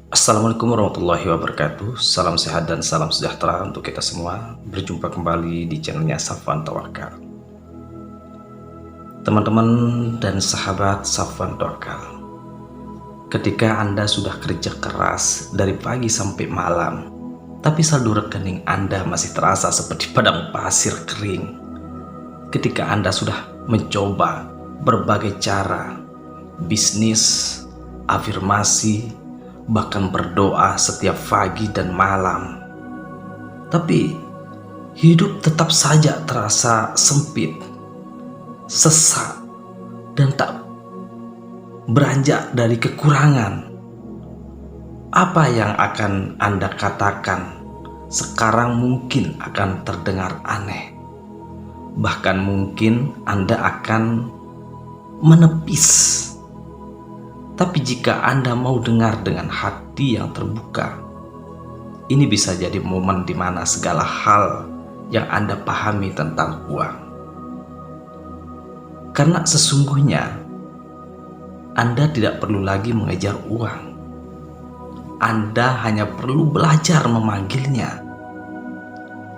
Assalamualaikum warahmatullahi wabarakatuh. Salam sehat dan salam sejahtera untuk kita semua. Berjumpa kembali di channelnya Safwan Tawakal. Teman-teman dan sahabat Safwan Tawakal, ketika Anda sudah kerja keras dari pagi sampai malam, tapi saldo rekening Anda masih terasa seperti padang pasir kering. Ketika Anda sudah mencoba berbagai cara, bisnis, afirmasi, bahkan berdoa setiap pagi dan malam, tapi hidup tetap saja terasa sempit, sesak, dan tak beranjak dari kekurangan. Apa yang akan Anda katakan sekarang mungkin akan terdengar aneh, bahkan mungkin Anda akan menepis. Tapi jika Anda mau dengar dengan hati yang terbuka, ini bisa jadi momen di mana segala hal yang Anda pahami tentang uang. Karena sesungguhnya Anda tidak perlu lagi mengejar uang. Anda hanya perlu belajar memanggilnya.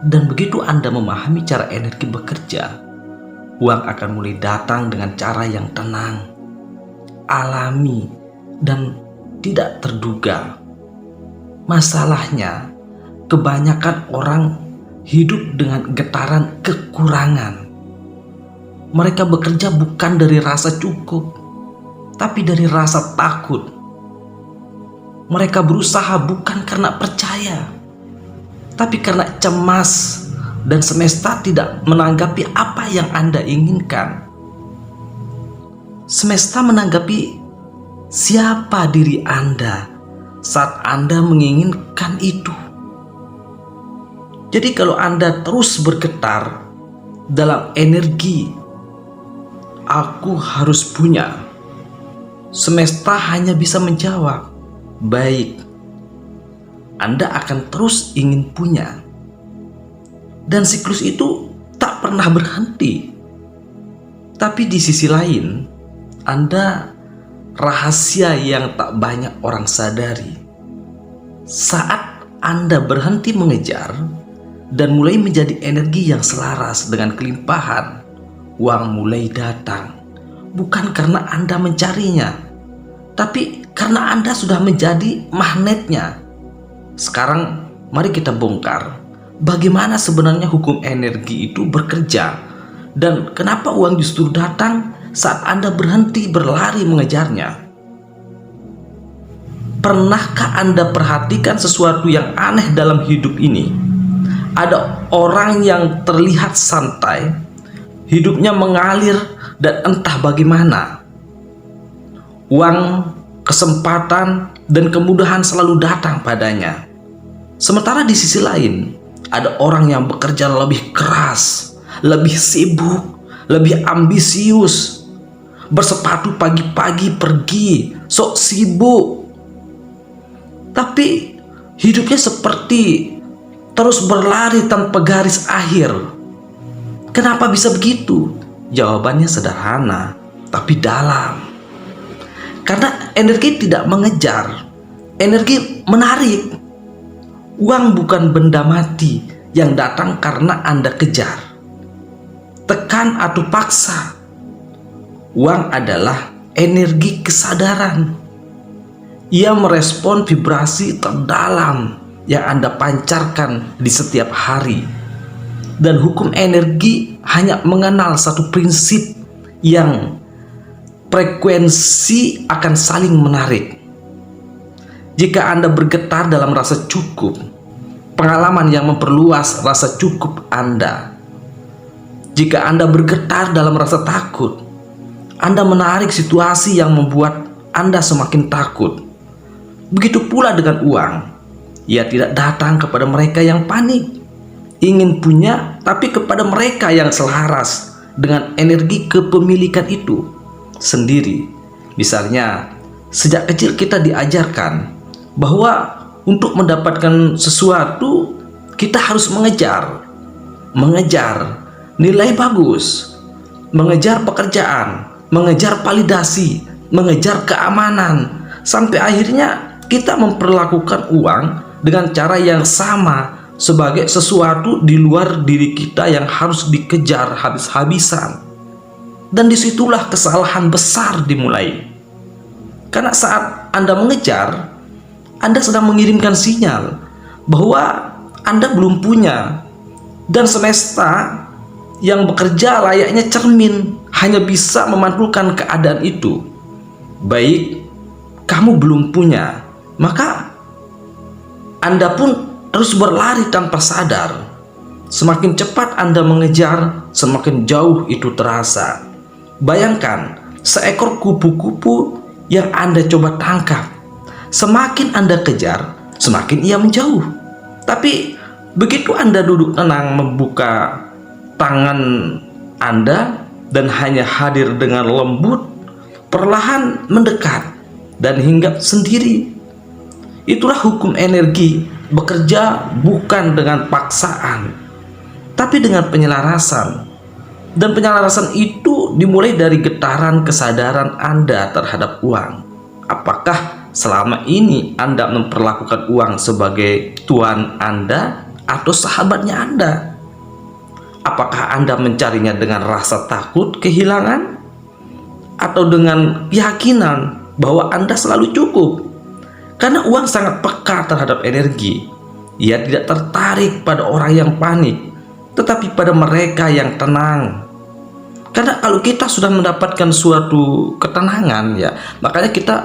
Dan begitu Anda memahami cara energi bekerja, uang akan mulai datang dengan cara yang tenang, alami, dan tidak terduga. Masalahnya, kebanyakan orang hidup dengan getaran kekurangan. Mereka bekerja bukan dari rasa cukup, tapi dari rasa takut. Mereka berusaha bukan karena percaya, tapi karena cemas, dan semesta tidak menanggapi apa yang Anda inginkan. Semesta menanggapi siapa diri Anda saat Anda menginginkan itu. Jadi kalau Anda terus bergetar dalam energi aku harus punya, semesta hanya bisa menjawab, baik. Anda akan terus ingin punya. Dan siklus itu tak pernah berhenti. Tapi di sisi lain, Anda rahasia yang tak banyak orang sadari. Saat Anda berhenti mengejar dan mulai menjadi energi yang selaras dengan kelimpahan, uang mulai datang. Bukan karena Anda mencarinya, tapi karena Anda sudah menjadi magnetnya. Sekarang mari kita bongkar bagaimana sebenarnya hukum energi itu bekerja, dan kenapa uang justru datang saat Anda berhenti berlari mengejarnya. Pernahkah Anda perhatikan sesuatu yang aneh dalam hidup ini? Ada orang yang terlihat santai, hidupnya mengalir dan entah bagaimana. Uang, kesempatan, dan kemudahan selalu datang padanya. Sementara di sisi lain, ada orang yang bekerja lebih keras, lebih sibuk, lebih ambisius, bersepatu pagi-pagi pergi, sok sibuk. Tapi hidupnya seperti terus berlari tanpa garis akhir. Kenapa bisa begitu? Jawabannya sederhana, tapi dalam. Karena energi tidak mengejar, energi menarik. Uang bukan benda mati yang datang karena Anda kejar, tekan atau paksa. Uang adalah energi kesadaran. Ia merespon vibrasi terdalam yang Anda pancarkan di setiap hari. Dan hukum energi hanya mengenal satu prinsip, yang frekuensi akan saling menarik. Jika Anda bergetar dalam rasa cukup, pengalaman yang memperluas rasa cukup Anda. Jika Anda bergetar dalam rasa takut, Anda menarik situasi yang membuat Anda semakin takut. Begitu pula dengan uang. Ia tidak datang kepada mereka yang panik, ingin punya, tapi kepada mereka yang selaras dengan energi kepemilikan itu sendiri. Misalnya, sejak kecil kita diajarkan bahwa untuk mendapatkan sesuatu kita harus mengejar nilai bagus, mengejar pekerjaan, mengejar validasi, mengejar keamanan, sampai akhirnya kita memperlakukan uang dengan cara yang sama sebagai sesuatu di luar diri kita yang harus dikejar habis-habisan. Dan disitulah kesalahan besar dimulai. Karena saat Anda mengejar, Anda sedang mengirimkan sinyal bahwa Anda belum punya, dan semesta yang bekerja layaknya cermin hanya bisa memantulkan keadaan itu. Baik, kamu belum punya, maka Anda pun terus berlari tanpa sadar. Semakin cepat Anda mengejar, semakin jauh itu terasa. Bayangkan seekor kupu-kupu yang Anda coba tangkap. Semakin Anda kejar, semakin ia menjauh. Tapi begitu Anda duduk tenang membuka tangan Anda dan hanya hadir dengan lembut, perlahan mendekat dan hinggap sendiri. Itulah hukum energi, bekerja bukan dengan paksaan, tapi dengan penyelarasan. Dan penyelarasan itu dimulai dari getaran kesadaran Anda terhadap uang. Apakah selama ini Anda memperlakukan uang sebagai tuan Anda atau sahabatnya Anda? Apakah Anda mencarinya dengan rasa takut kehilangan, atau dengan keyakinan bahwa Anda selalu cukup? Karena uang sangat peka terhadap energi. Ia tidak tertarik pada orang yang panik, tetapi pada mereka yang tenang. Karena kalau kita sudah mendapatkan suatu ketenangan, ya, makanya kita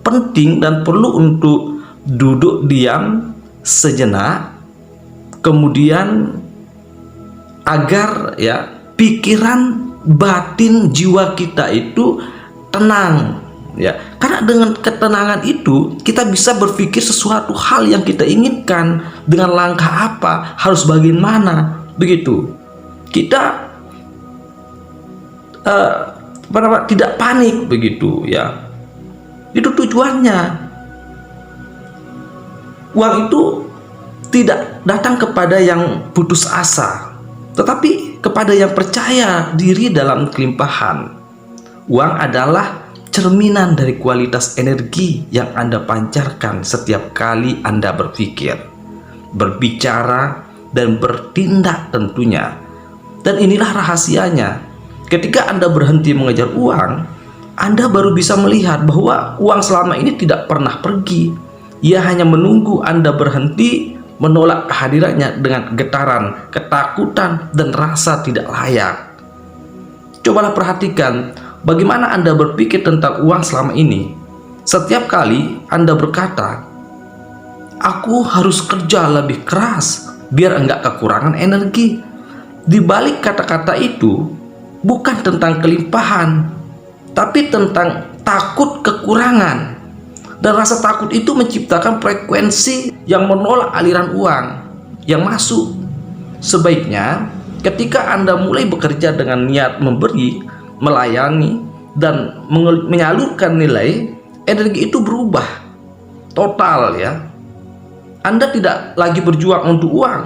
penting dan perlu untuk duduk diam sejenak, kemudian agar ya pikiran, batin, jiwa kita itu tenang, ya. Karena dengan ketenangan itu kita bisa berpikir sesuatu hal yang kita inginkan dengan langkah apa, harus bagaimana, begitu. Kita tidak panik, begitu ya. Itu tujuannya. Uang itu tidak datang kepada yang putus asa, tetapi kepada yang percaya diri dalam kelimpahan. Uang adalah cerminan dari kualitas energi yang Anda pancarkan setiap kali Anda berpikir, berbicara, dan bertindak tentunya. Dan inilah rahasianya. Ketika Anda berhenti mengejar uang, Anda baru bisa melihat bahwa uang selama ini tidak pernah pergi. Ia hanya menunggu Anda berhenti menolak kehadirannya dengan getaran, ketakutan, dan rasa tidak layak. Cobalah perhatikan bagaimana Anda berpikir tentang uang selama ini. Setiap kali Anda berkata, "Aku harus kerja lebih keras biar enggak kekurangan energi." Di balik kata-kata itu bukan tentang kelimpahan, tapi tentang takut kekurangan. Dan rasa takut itu menciptakan frekuensi yang menolak aliran uang yang masuk. Sebaiknya ketika Anda mulai bekerja dengan niat memberi, melayani, dan menyalurkan nilai, energi itu berubah total, ya. Anda tidak lagi berjuang untuk uang,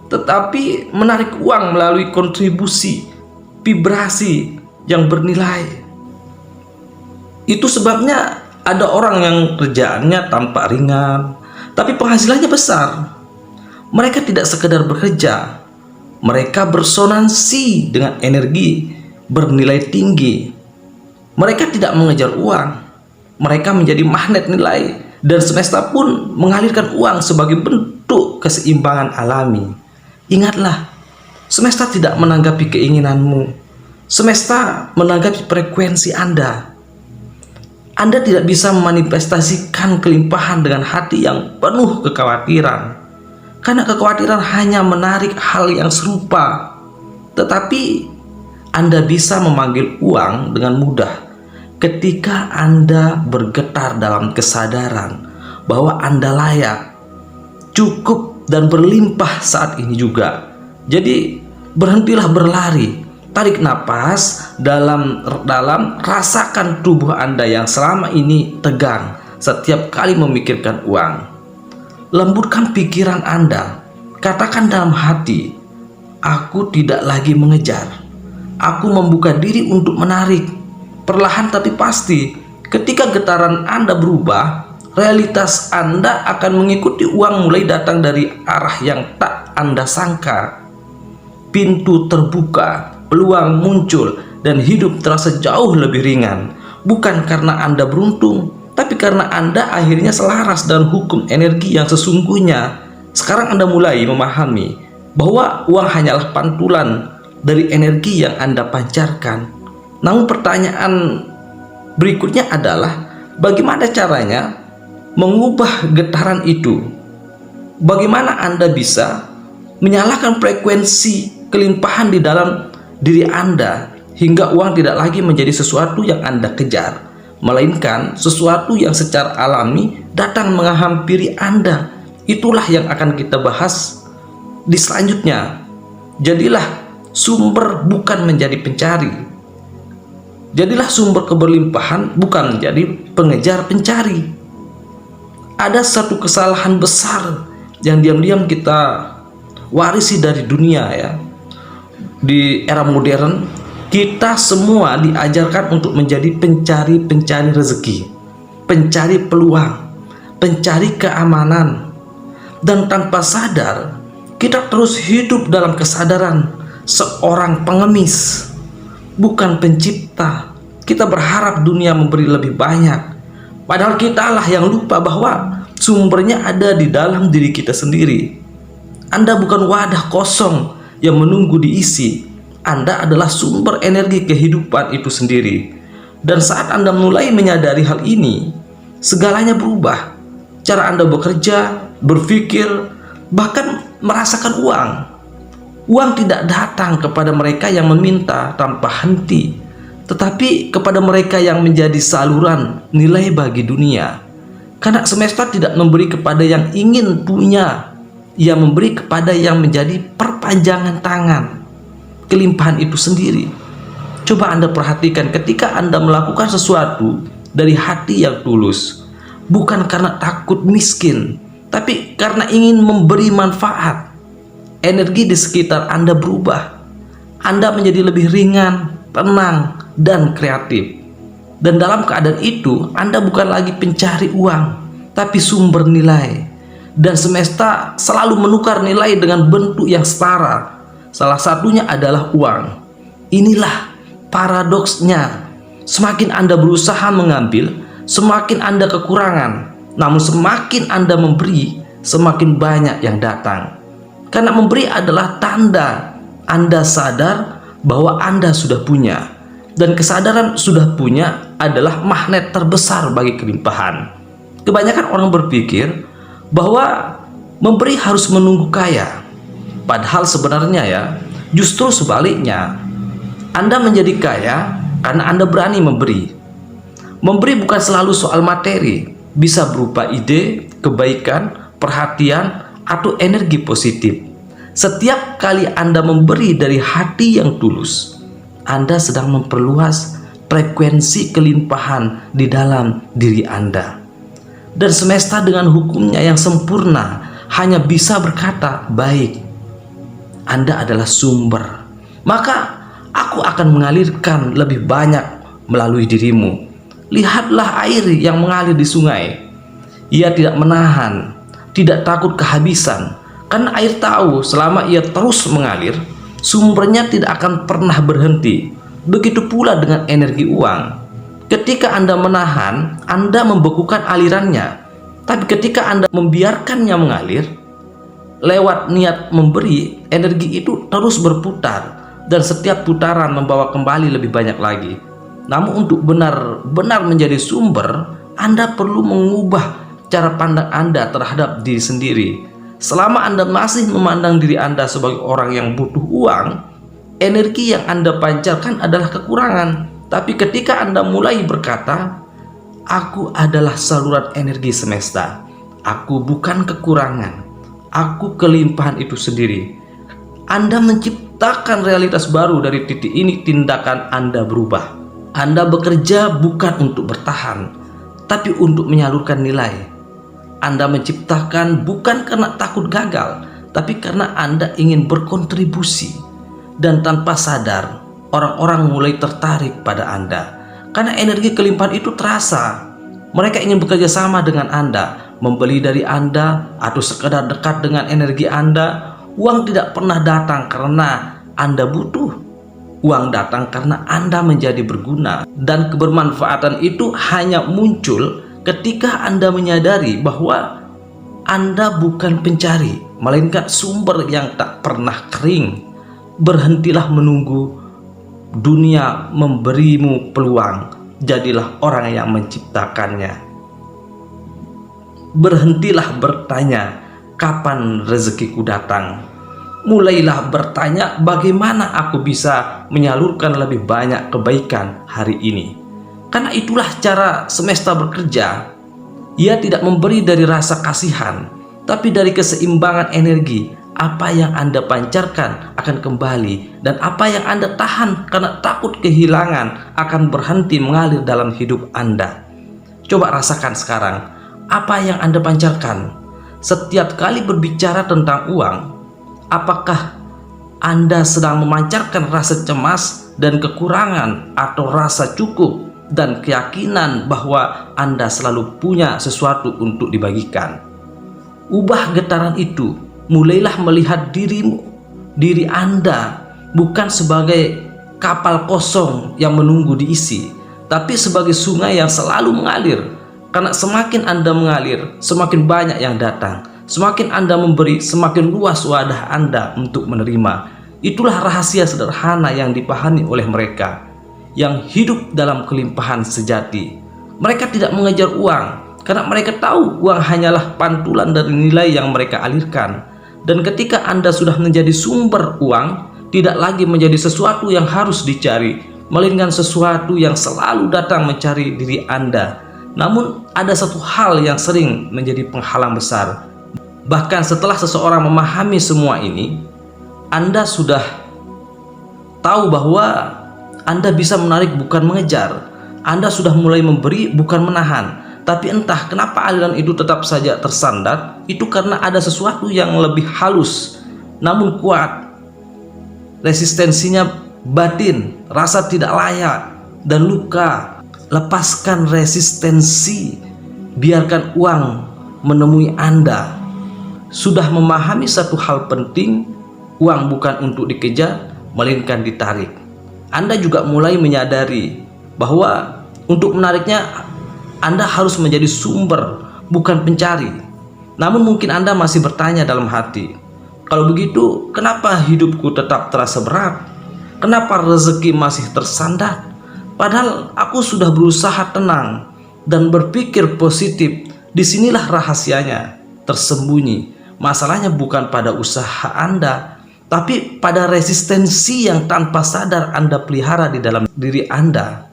tetapi menarik uang melalui kontribusi, vibrasi yang bernilai. Itu sebabnya ada orang yang kerjaannya tampak ringan, tapi penghasilannya besar. Mereka tidak sekedar bekerja, mereka bersonansi dengan energi bernilai tinggi. Mereka tidak mengejar uang, mereka menjadi magnet nilai, dan semesta pun mengalirkan uang sebagai bentuk keseimbangan alami. Ingatlah, semesta tidak menanggapi keinginanmu, semesta menanggapi frekuensi Anda. Anda tidak bisa memanifestasikan kelimpahan dengan hati yang penuh kekhawatiran, karena kekhawatiran hanya menarik hal yang serupa. Tetapi Anda bisa memanggil uang dengan mudah ketika Anda bergetar dalam kesadaran bahwa Anda layak, cukup, dan berlimpah saat ini juga. Jadi berhentilah berlari. Tarik napas dalam, rasakan tubuh Anda yang selama ini tegang setiap kali memikirkan uang. Lembutkan pikiran Anda. Katakan dalam hati, "Aku tidak lagi mengejar. Aku membuka diri untuk menarik." Perlahan tapi pasti, ketika getaran Anda berubah, realitas Anda akan mengikuti uang mulai datang dari arah yang tak Anda sangka. Pintu terbuka, peluang muncul, dan hidup terasa jauh lebih ringan. Bukan karena Anda beruntung, tapi karena Anda akhirnya selaras dengan hukum energi yang sesungguhnya. Sekarang Anda mulai memahami bahwa uang hanyalah pantulan dari energi yang Anda pancarkan. Namun pertanyaan berikutnya adalah, bagaimana caranya mengubah getaran itu? Bagaimana Anda bisa menyalakan frekuensi kelimpahan di dalam diri Anda hingga uang tidak lagi menjadi sesuatu yang Anda kejar, melainkan sesuatu yang secara alami datang menghampiri Anda? Itulah yang akan kita bahas di selanjutnya. Jadilah sumber, bukan menjadi pencari. Jadilah sumber keberlimpahan, bukan menjadi pengejar pencari. Ada satu kesalahan besar yang diam-diam kita warisi dari dunia ya. Di era modern, kita semua diajarkan untuk menjadi pencari rezeki, pencari peluang, pencari keamanan. Dan tanpa sadar, kita terus hidup dalam kesadaran seorang pengemis, bukan pencipta. Kita berharap dunia memberi lebih banyak, padahal kitalah yang lupa bahwa sumbernya ada di dalam diri kita sendiri. Anda bukan wadah kosong yang menunggu diisi. Anda adalah sumber energi kehidupan itu sendiri. Dan saat Anda mulai menyadari hal ini, segalanya berubah. Cara Anda bekerja, berpikir, bahkan merasakan uang. Uang tidak datang kepada mereka yang meminta tanpa henti, tetapi kepada mereka yang menjadi saluran nilai bagi dunia. Karena semesta tidak memberi kepada yang ingin punya, ia memberi kepada yang menjadi perpanjangan tangan kelimpahan itu sendiri. Coba Anda perhatikan ketika Anda melakukan sesuatu dari hati yang tulus, bukan karena takut miskin, tapi karena ingin memberi manfaat. Energi di sekitar Anda berubah. Anda menjadi lebih ringan, tenang, dan kreatif. Dan dalam keadaan itu, Anda bukan lagi pencari uang, tapi sumber nilai. Dan semesta selalu menukar nilai dengan bentuk yang setara. Salah satunya adalah uang. Inilah paradoksnya. Semakin Anda berusaha mengambil, semakin Anda kekurangan. Namun semakin Anda memberi, semakin banyak yang datang. Karena memberi adalah tanda Anda sadar bahwa Anda sudah punya. Dan kesadaran sudah punya adalah magnet terbesar bagi kelimpahan. Kebanyakan orang berpikir bahwa memberi harus menunggu kaya. Padahal sebenarnya ya, justru sebaliknya. Anda menjadi kaya karena Anda berani memberi. Memberi bukan selalu soal materi, bisa berupa ide, kebaikan, perhatian, atau energi positif. Setiap kali Anda memberi dari hati yang tulus, Anda sedang memperluas frekuensi kelimpahan di dalam diri Anda. Dan semesta dengan hukumnya yang sempurna hanya bisa berkata, baik, Anda adalah sumber, maka aku akan mengalirkan lebih banyak melalui dirimu. Lihatlah air yang mengalir di sungai. Ia tidak menahan, tidak takut kehabisan, karena air tahu selama ia terus mengalir, sumbernya tidak akan pernah berhenti. Begitu pula dengan energi uang. Ketika Anda menahan, Anda membekukan alirannya. Tapi ketika Anda membiarkannya mengalir, lewat niat memberi, energi itu terus berputar. Dan setiap putaran membawa kembali lebih banyak lagi. Namun untuk benar-benar menjadi sumber, Anda perlu mengubah cara pandang Anda terhadap diri sendiri. Selama Anda masih memandang diri Anda sebagai orang yang butuh uang, energi yang Anda pancarkan adalah kekurangan. Tapi ketika Anda mulai berkata, aku adalah saluran energi semesta, aku bukan kekurangan, aku kelimpahan itu sendiri, Anda menciptakan realitas baru. Dari titik ini tindakan Anda berubah. Anda bekerja bukan untuk bertahan, tapi untuk menyalurkan nilai. Anda menciptakan bukan karena takut gagal, tapi karena Anda ingin berkontribusi. Dan tanpa sadar, orang-orang mulai tertarik pada Anda. Karena energi kelimpahan itu terasa. Mereka ingin bekerja sama dengan Anda, membeli dari Anda, atau sekedar dekat dengan energi Anda. Uang tidak pernah datang karena Anda butuh. Uang datang karena Anda menjadi berguna, dan kebermanfaatan itu hanya muncul ketika Anda menyadari bahwa Anda bukan pencari, melainkan sumber yang tak pernah kering. Berhentilah menunggu dunia memberimu peluang, jadilah orang yang menciptakannya. Berhentilah bertanya, kapan rezekiku datang? Mulailah bertanya, bagaimana aku bisa menyalurkan lebih banyak kebaikan hari ini? Karena itulah cara semesta bekerja. Ia tidak memberi dari rasa kasihan, tapi dari keseimbangan energi. Apa yang Anda pancarkan akan kembali, dan apa yang Anda tahan karena takut kehilangan akan berhenti mengalir dalam hidup Anda. Coba rasakan sekarang, apa yang Anda pancarkan setiap kali berbicara tentang uang. Apakah Anda sedang memancarkan rasa cemas dan kekurangan, atau rasa cukup dan keyakinan bahwa Anda selalu punya sesuatu untuk dibagikan? Ubah getaran itu. Mulailah melihat diri Anda bukan sebagai kapal kosong yang menunggu diisi, tapi sebagai sungai yang selalu mengalir. Karena semakin Anda mengalir, semakin banyak yang datang. Semakin Anda memberi, semakin luas wadah Anda untuk menerima. Itulah rahasia sederhana yang dipahami oleh mereka yang hidup dalam kelimpahan sejati. Mereka tidak mengejar uang, karena mereka tahu uang hanyalah pantulan dari nilai yang mereka alirkan. Dan ketika Anda sudah menjadi sumber uang, tidak lagi menjadi sesuatu yang harus dicari, melainkan sesuatu yang selalu datang mencari diri Anda. Namun ada satu hal yang sering menjadi penghalang besar. Bahkan setelah seseorang memahami semua ini, Anda sudah tahu bahwa Anda bisa menarik bukan mengejar. Anda sudah mulai memberi bukan menahan. Tapi entah kenapa aliran itu tetap saja tersandar. Itu karena ada sesuatu yang lebih halus namun kuat. Resistensinya batin, rasa tidak layak, dan luka. Lepaskan resistensi, biarkan uang menemui Anda. Sudah memahami satu hal penting, uang bukan untuk dikejar, melainkan ditarik. Anda juga mulai menyadari bahwa untuk menariknya Anda harus menjadi sumber, bukan pencari. Namun mungkin Anda masih bertanya dalam hati, kalau begitu kenapa hidupku tetap terasa berat? Kenapa rezeki masih tersandar? Padahal aku sudah berusaha tenang dan berpikir positif. Disinilah rahasianya tersembunyi. Masalahnya bukan pada usaha Anda, tapi pada resistensi yang tanpa sadar Anda pelihara di dalam diri Anda.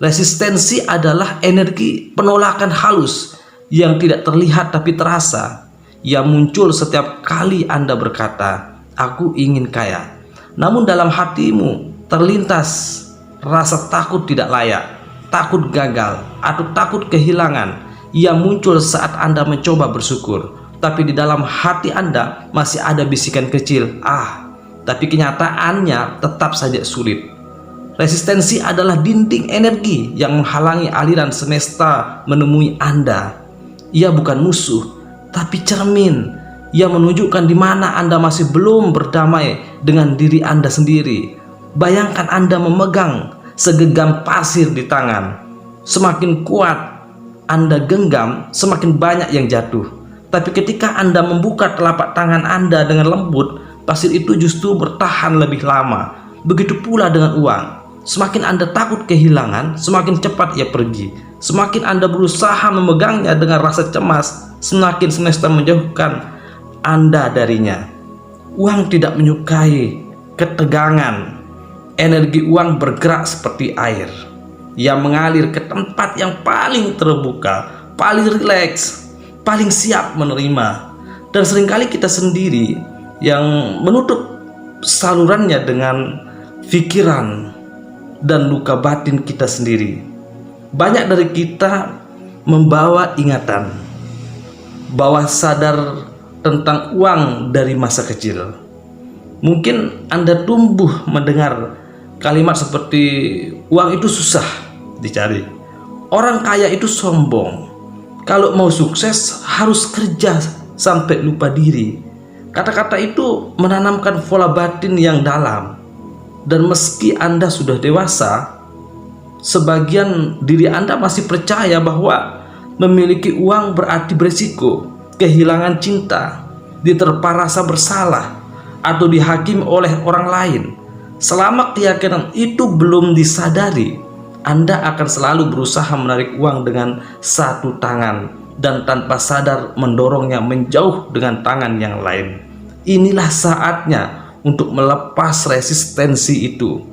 Resistensi adalah energi penolakan halus yang tidak terlihat tapi terasa, yang muncul setiap kali Anda berkata, "Aku ingin kaya." Namun dalam hatimu terlintas rasa takut tidak layak, takut gagal, atau takut kehilangan yang muncul saat Anda mencoba bersyukur. Tapi di dalam hati Anda masih ada bisikan kecil, tapi kenyataannya tetap saja sulit. Resistensi adalah dinding energi yang menghalangi aliran semesta menemui Anda. Ia bukan musuh, tapi cermin yang menunjukkan di mana Anda masih belum berdamai dengan diri Anda sendiri. Bayangkan Anda memegang segenggam pasir di tangan. Semakin kuat Anda genggam, semakin banyak yang jatuh. Tapi ketika Anda membuka telapak tangan Anda dengan lembut, pasir itu justru bertahan lebih lama. Begitu pula dengan uang. Semakin Anda takut kehilangan, semakin cepat ia pergi. Semakin Anda berusaha memegangnya dengan rasa cemas, semakin semesta menjauhkan Anda darinya. Uang tidak menyukai ketegangan. Energi uang bergerak seperti air yang mengalir ke tempat yang paling terbuka, paling rileks, paling siap menerima. Dan seringkali kita sendiri yang menutup salurannya dengan pikiran dan luka batin kita sendiri. Banyak dari kita membawa ingatan, bawah sadar tentang uang dari masa kecil. Mungkin Anda tumbuh mendengar kalimat seperti uang itu susah dicari, orang kaya itu sombong. Kalau mau sukses harus kerja sampai lupa diri. Kata-kata itu menanamkan pola batin yang dalam. Dan meski Anda sudah dewasa, sebagian diri Anda masih percaya bahwa memiliki uang berarti berisiko, kehilangan cinta, diterpa rasa bersalah, atau dihakimi oleh orang lain. Selama keyakinan itu belum disadari, Anda akan selalu berusaha menarik uang dengan satu tangan dan tanpa sadar mendorongnya menjauh dengan tangan yang lain. Inilah saatnya untuk melepas resistensi itu,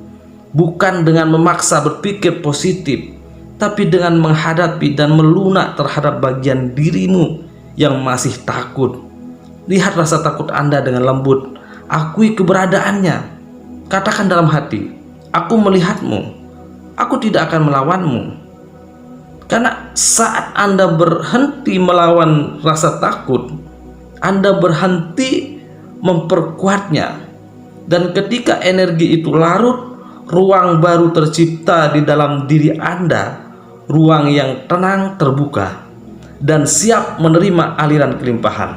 bukan dengan memaksa berpikir positif, tapi dengan menghadapi dan melunak terhadap bagian dirimu yang masih takut. Lihat rasa takut Anda dengan lembut, akui keberadaannya. Katakan dalam hati, aku melihatmu, aku tidak akan melawanmu. Karena saat Anda berhenti melawan rasa takut, Anda berhenti memperkuatnya. Dan ketika energi itu larut, ruang baru tercipta di dalam diri Anda, ruang yang tenang terbuka dan siap menerima aliran kelimpahan.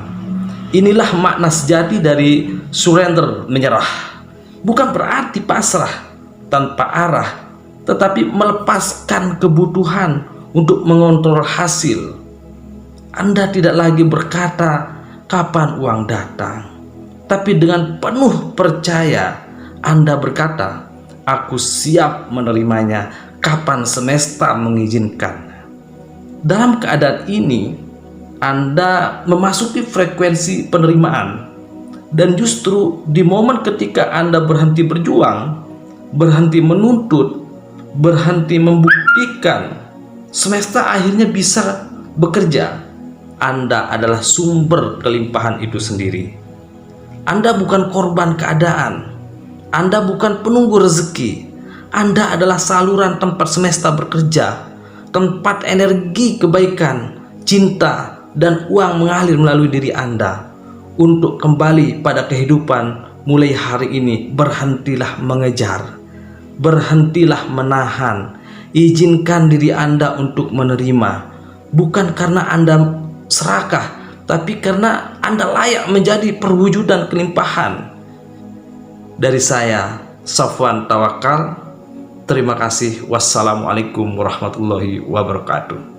Inilah makna sejati dari surrender, menyerah. Bukan berarti pasrah tanpa arah, tetapi melepaskan kebutuhan untuk mengontrol hasil. Anda tidak lagi berkata kapan uang datang, tapi dengan penuh percaya Anda berkata, aku siap menerimanya kapan semesta mengizinkan. Dalam keadaan ini, Anda memasuki frekuensi penerimaan. Dan justru di momen ketika Anda berhenti berjuang, berhenti menuntut, berhenti membuktikan, semesta akhirnya bisa bekerja. Anda adalah sumber kelimpahan itu sendiri. Anda bukan korban keadaan. Anda bukan penunggu rezeki. Anda adalah saluran tempat semesta bekerja, tempat energi kebaikan, cinta, dan uang mengalir melalui diri Anda. Untuk kembali pada kehidupan mulai hari ini, berhentilah mengejar, berhentilah menahan. Izinkan diri Anda untuk menerima, bukan karena Anda serakah, tapi karena Anda layak menjadi perwujudan kelimpahan. Dari saya, Safwan Tawakal, terima kasih. Wassalamualaikum warahmatullahi wabarakatuh.